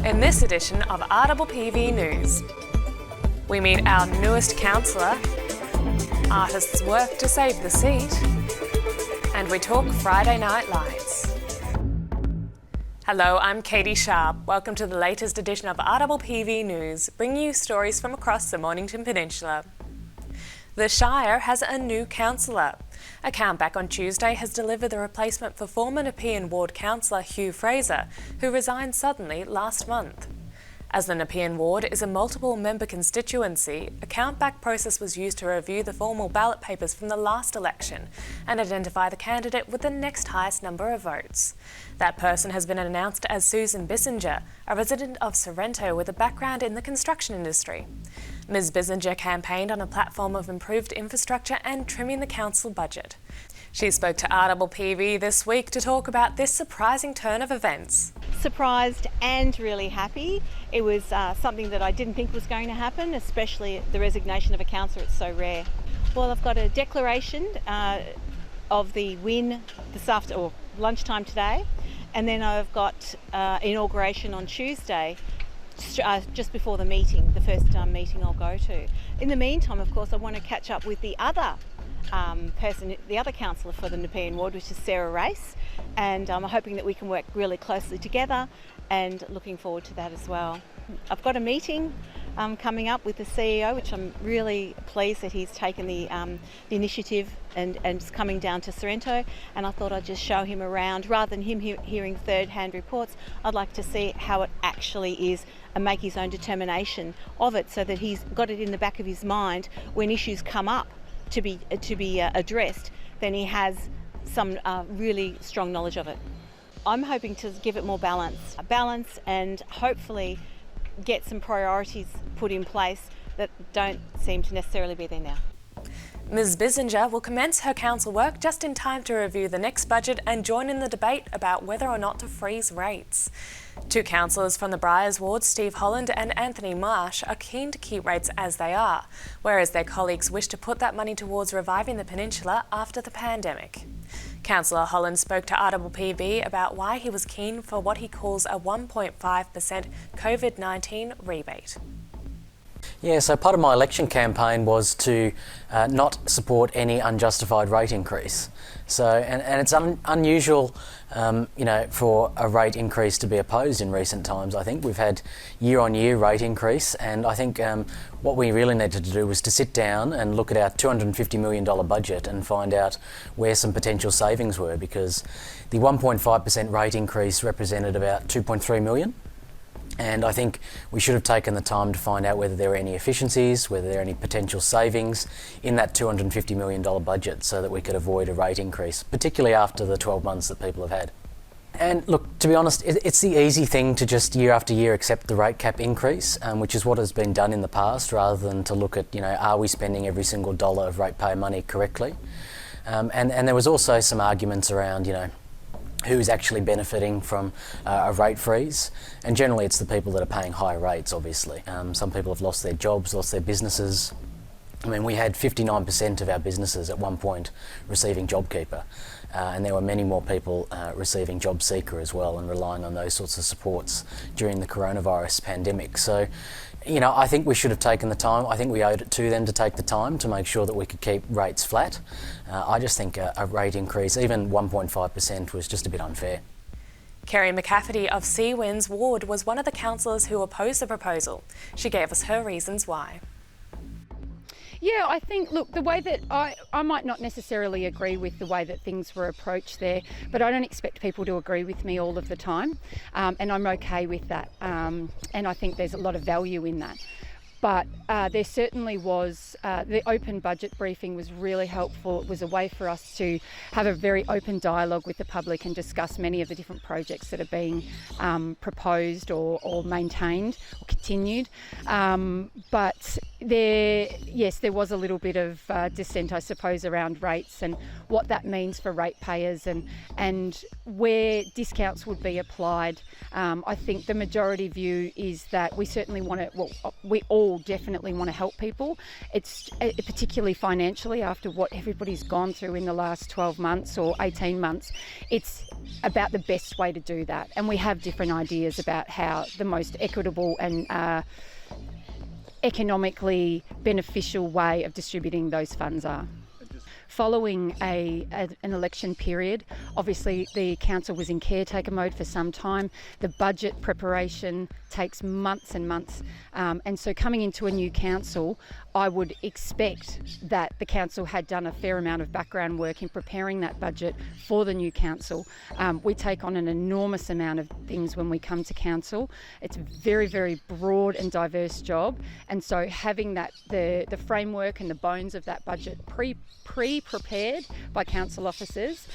In this edition of RPPV News, we meet our newest councillor, artists work to save the seat, and we talk Friday Night Lights. Hello, I'm Catie Sharp. Welcome to the latest edition of RPPV News, bringing you stories from across the Mornington Peninsula. The Shire has a new councillor. A countback on Tuesday has delivered the replacement for former Nepean Ward councillor Hugh Fraser, who resigned suddenly last month. As the Nepean Ward is a multiple-member constituency, a countback process was used to review the formal ballot papers from the last election and identify the candidate with the next highest number of votes. That person has been announced as Susan Bissinger, a resident of Sorrento with a background in the construction industry. Ms Bissinger campaigned on a platform of improved infrastructure and trimming the council budget. She spoke to RPPV this week to talk about this surprising turn of events. Surprised and really happy. It was something that I didn't think was going to happen, especially the resignation of a councillor. It's so rare. Well, I've got a declaration of the win this afternoon, or lunchtime today, and then I've got inauguration on Tuesday, just before the meeting, the first meeting I'll go to. In the meantime, of course, I want to catch up with the other the other councillor for the Nepean Ward, which is Sarah Race, and I'm hoping that we can work really closely together and looking forward to that as well. I've got a meeting coming up with the CEO, which I'm really pleased that he's taken the initiative and is coming down to Sorrento, and I thought I'd just show him around. Rather than him hearing third-hand reports, I'd like to see how it actually is and make his own determination of it, so that he's got it in the back of his mind when issues come up to be addressed, then he has some really strong knowledge of it. I'm hoping to give it more balance and hopefully get some priorities put in place that don't seem to necessarily be there now. Ms Bissinger will commence her council work just in time to review the next budget and join in the debate about whether or not to freeze rates. Two councillors from the Briars Ward, Steve Holland and Anthony Marsh, are keen to keep rates as they are, whereas their colleagues wish to put that money towards reviving the peninsula after the pandemic. Councillor Holland spoke to RPPV about why he was keen for what he calls a 1.5% COVID-19 rebate. Yeah, so part of my election campaign was to not support any unjustified rate increase. So, and it's unusual, for a rate increase to be opposed in recent times. I think we've had year-on-year rate increase, and I think what we really needed to do was to sit down and look at our $250 million budget and find out where some potential savings were, because the 1.5% rate increase represented about $2.3 million. And I think we should have taken the time to find out whether there were any efficiencies, whether there are any potential savings in that $250 million budget, so that we could avoid a rate increase, particularly after the 12 months that people have had. And look, to be honest, it's the easy thing to just year after year accept the rate cap increase, which is what has been done in the past, rather than to look at, are we spending every single dollar of ratepayer money correctly? And there was also some arguments around, who's actually benefiting from a rate freeze, and generally it's the people that are paying high rates, obviously. Some people have lost their jobs, lost their businesses. I mean, we had 59% of our businesses at one point receiving JobKeeper, and there were many more people receiving JobSeeker as well, and relying on those sorts of supports during the coronavirus pandemic. So, I think we should have taken the time. I think we owed it to them to take the time to make sure that we could keep rates flat. I just think a rate increase, even 1.5%, was just a bit unfair. Kerry McCafferty of Seawinds Ward was one of the councillors who opposed the proposal. She gave us her reasons why. Yeah, I think, look, the way that I might not necessarily agree with the way that things were approached there, but I don't expect people to agree with me all of the time, and I'm okay with that, and I think there's a lot of value in that. But there certainly was, the open budget briefing was really helpful. It was a way for us to have a very open dialogue with the public and discuss many of the different projects that are being proposed or maintained or continued. But there was a little bit of dissent, I suppose, around rates and what that means for ratepayers and where discounts would be applied. I think the majority view is that we certainly want to, we all definitely want to help people. It's particularly financially after what everybody's gone through in the last 12 months or 18 months. It's about the best way to do that. And we have different ideas about how the most equitable and economically beneficial way of distributing those funds are. Following an election period, obviously the council was in caretaker mode for some time. The budget preparation takes months and months, and so coming into a new council, I would expect that the council had done a fair amount of background work in preparing that budget for the new council. We take on an enormous amount of things when we come to council. It's a very, very broad and diverse job, and so having that the framework and the bones of that budget pre-prepared by council officers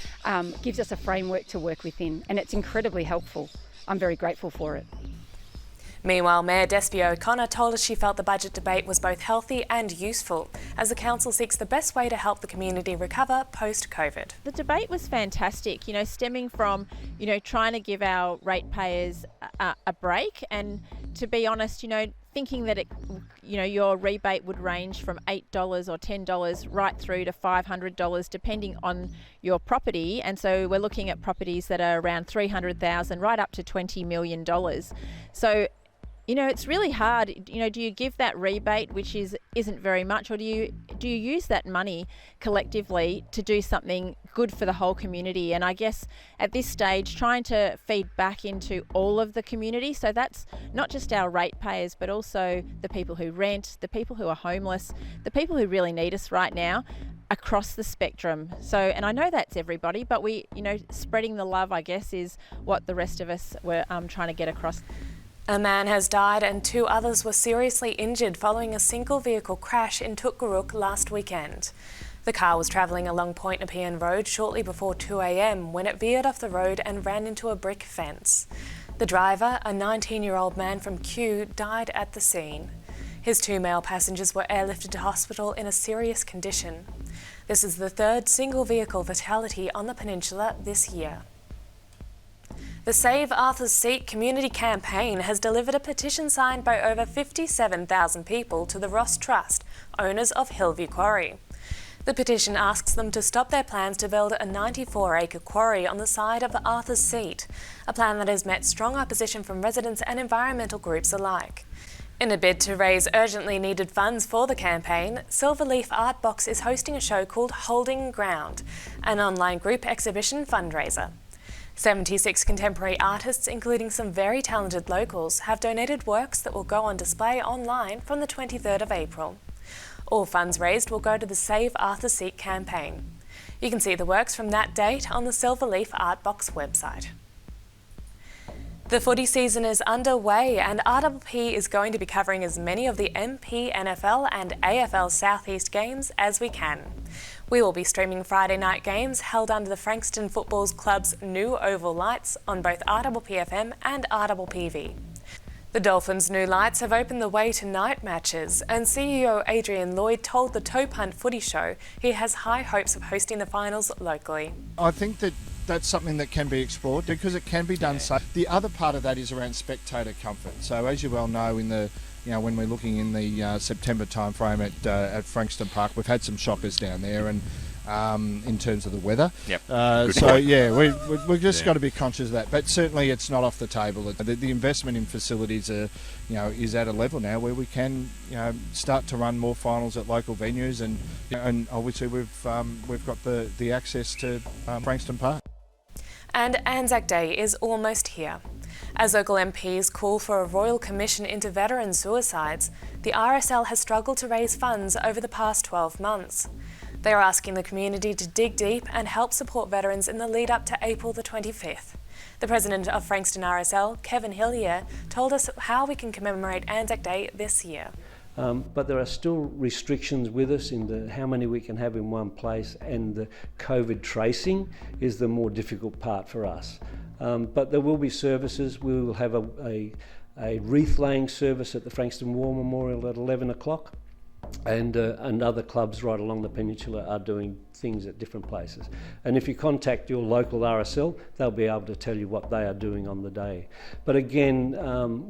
gives us a framework to work within, and it's incredibly helpful. I'm very grateful for it. Meanwhile, Mayor Despia O'Connor told us she felt the budget debate was both healthy and useful as the council seeks the best way to help the community recover post-COVID. The debate was fantastic, stemming from, trying to give our ratepayers a break, and to be honest, thinking that your rebate would range from $8 or $10 right through to $500 depending on your property, and so we're looking at properties that are around $300,000 right up to $20 million. So it's really hard. Do you give that rebate, which isn't very much, or do you use that money collectively to do something good for the whole community? And I guess at this stage, trying to feed back into all of the community. So that's not just our ratepayers, but also the people who rent, the people who are homeless, the people who really need us right now, across the spectrum. So, and I know that's everybody, but we, spreading the love, I guess, is what the rest of us were trying to get across. A man has died and 2 others were seriously injured following a single vehicle crash in Tukgaruk last weekend. The car was travelling along Point Nepean Road shortly before 2 a.m. when it veered off the road and ran into a brick fence. The driver, a 19-year-old man from Kew, died at the scene. His 2 male passengers were airlifted to hospital in a serious condition. This is the 3rd single vehicle fatality on the peninsula this year. The Save Arthur's Seat community campaign has delivered a petition signed by over 57,000 people to the Ross Trust, owners of Hillview Quarry. The petition asks them to stop their plans to build a 94-acre quarry on the side of Arthur's Seat, a plan that has met strong opposition from residents and environmental groups alike. In a bid to raise urgently needed funds for the campaign, Silverleaf Art Box is hosting a show called Holding Ground, an online group exhibition fundraiser. 76 contemporary artists, including some very talented locals, have donated works that will go on display online from the 23rd of April. All funds raised will go to the Save Arthur's Seat campaign. You can see the works from that date on the Silverleaf Art Box website. The footy season is underway and RPPV is going to be covering as many of the MP, NFL and AFL Southeast games as we can. We will be streaming Friday night games held under the Frankston Football Club's new oval lights on both RPPFM and RPPV. The Dolphins' new lights have opened the way to night matches, and CEO Adrian Lloyd told the Toe Punt Footy Show he has high hopes of hosting the finals locally. I think that's something that can be explored because it can be done safe. The other part of that is around spectator comfort. So as you well know, when we're looking in the September timeframe at Frankston Park, we've had some shockers down there, and in terms of the weather. Yep. We've just got to be conscious of that. But certainly, it's not off the table. The investment in facilities is at a level now where we can start to run more finals at local venues, and obviously we've got the access to Frankston Park. And Anzac Day is almost here. As local MPs call for a royal commission into veteran suicides, the RSL has struggled to raise funds over the past 12 months. They are asking the community to dig deep and help support veterans in the lead up to April the 25th. The president of Frankston RSL, Kevin Hillier, told us how we can commemorate Anzac Day this year. But there are still restrictions with us in how many we can have in one place, and the COVID tracing is the more difficult part for us. But there will be services. We will have a wreath laying service at the Frankston War Memorial at 11 o'clock. and other clubs right along the peninsula are doing things at different places. And if you contact your local RSL, they'll be able to tell you what they are doing on the day. But again,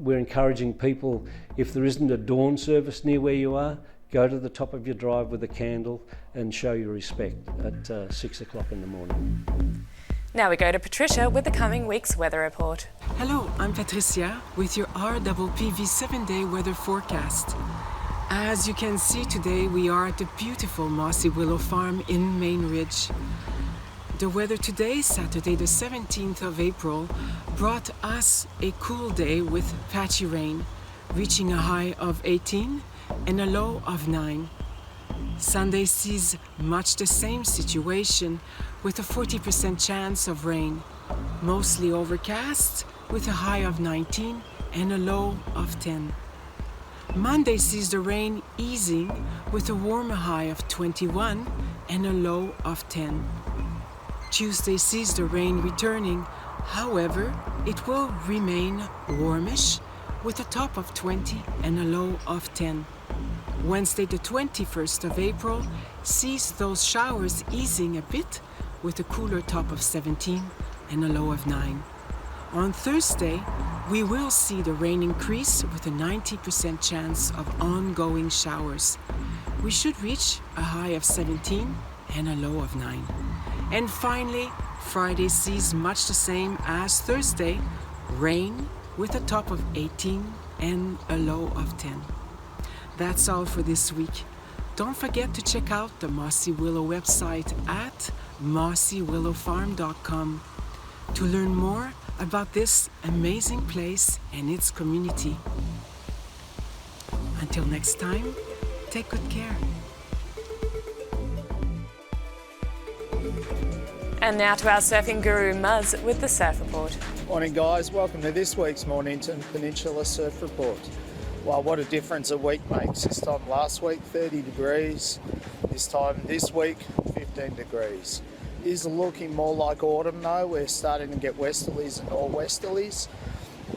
we're encouraging people, if there isn't a dawn service near where you are, go to the top of your drive with a candle and show your respect at 6 o'clock in the morning. Now we go to Patricia with the coming week's weather report. Hello, I'm Patricia with your RPPV 7-day weather forecast. As you can see today, we are at the beautiful Mossy Willow Farm in Main Ridge. The weather today, Saturday the 17th of April, brought us a cool day with patchy rain, reaching a high of 18 and a low of 9. Sunday sees much the same situation with a 40% chance of rain, mostly overcast with a high of 19 and a low of 10. Monday sees the rain easing with a warmer high of 21 and a low of 10. Tuesday sees the rain returning, however, it will remain warmish with a top of 20 and a low of 10. Wednesday the 21st of April sees those showers easing a bit with a cooler top of 17 and a low of 9. On Thursday, we will see the rain increase with a 90% chance of ongoing showers. We should reach a high of 17 and a low of 9. And finally, Friday sees much the same as Thursday, rain with a top of 18 and a low of 10. That's all for this week. Don't forget to check out the Mossy Willow website at mossywillowfarm.com to learn more about this amazing place and its community. Until next time, take good care. And now to our surfing guru Muzz with the Surf Report. Morning guys, welcome to this week's Mornington Peninsula Surf Report. Well, what a difference a week makes. This time last week 30 degrees, this time this week 15 degrees. It is looking more like autumn though. We're starting to get westerlies and nor'westerlies.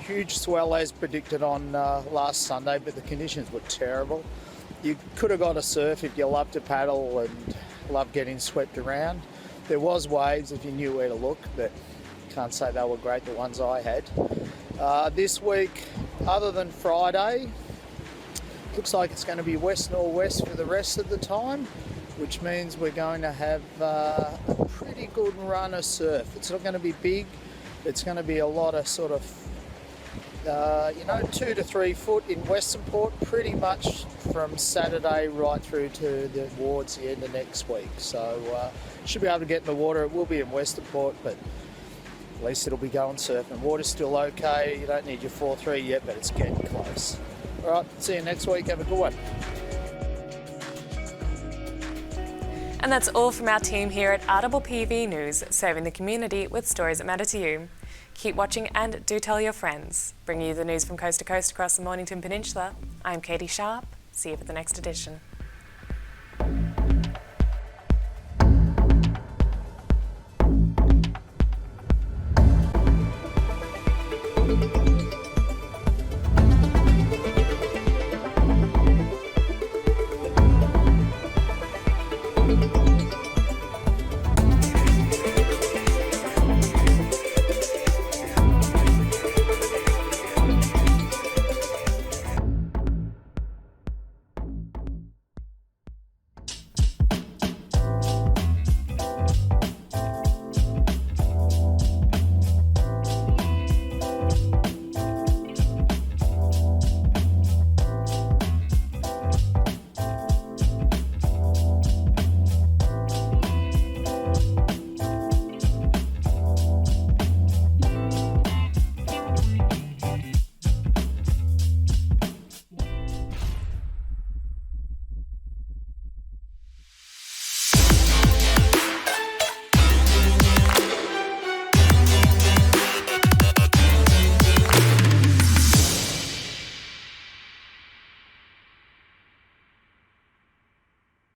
Huge swell as predicted on last Sunday, but the conditions were terrible. You could have got a surf if you love to paddle and love getting swept around. There was waves if you knew where to look, but can't say they were great, the ones I had. This week, other than Friday, looks like it's going to be west-nor'west for the rest of the time, which means we're going to have a pretty good run of surf. It's not going to be big, it's going to be a lot of sort of 2 to 3 foot in Western Port, pretty much from Saturday right through to towards the end of next week. So should be able to get in the water. It will be in Western Port, but at least it'll be going surfing. Water's still okay. You don't need your 4.3 yet, but it's getting close. All right, see you next week. Have a good one. And that's all from our team here at RPPV News, serving the community with stories that matter to you. Keep watching and do tell your friends. Bringing you the news from coast to coast across the Mornington Peninsula, I'm Catie Sharp. See you for the next edition.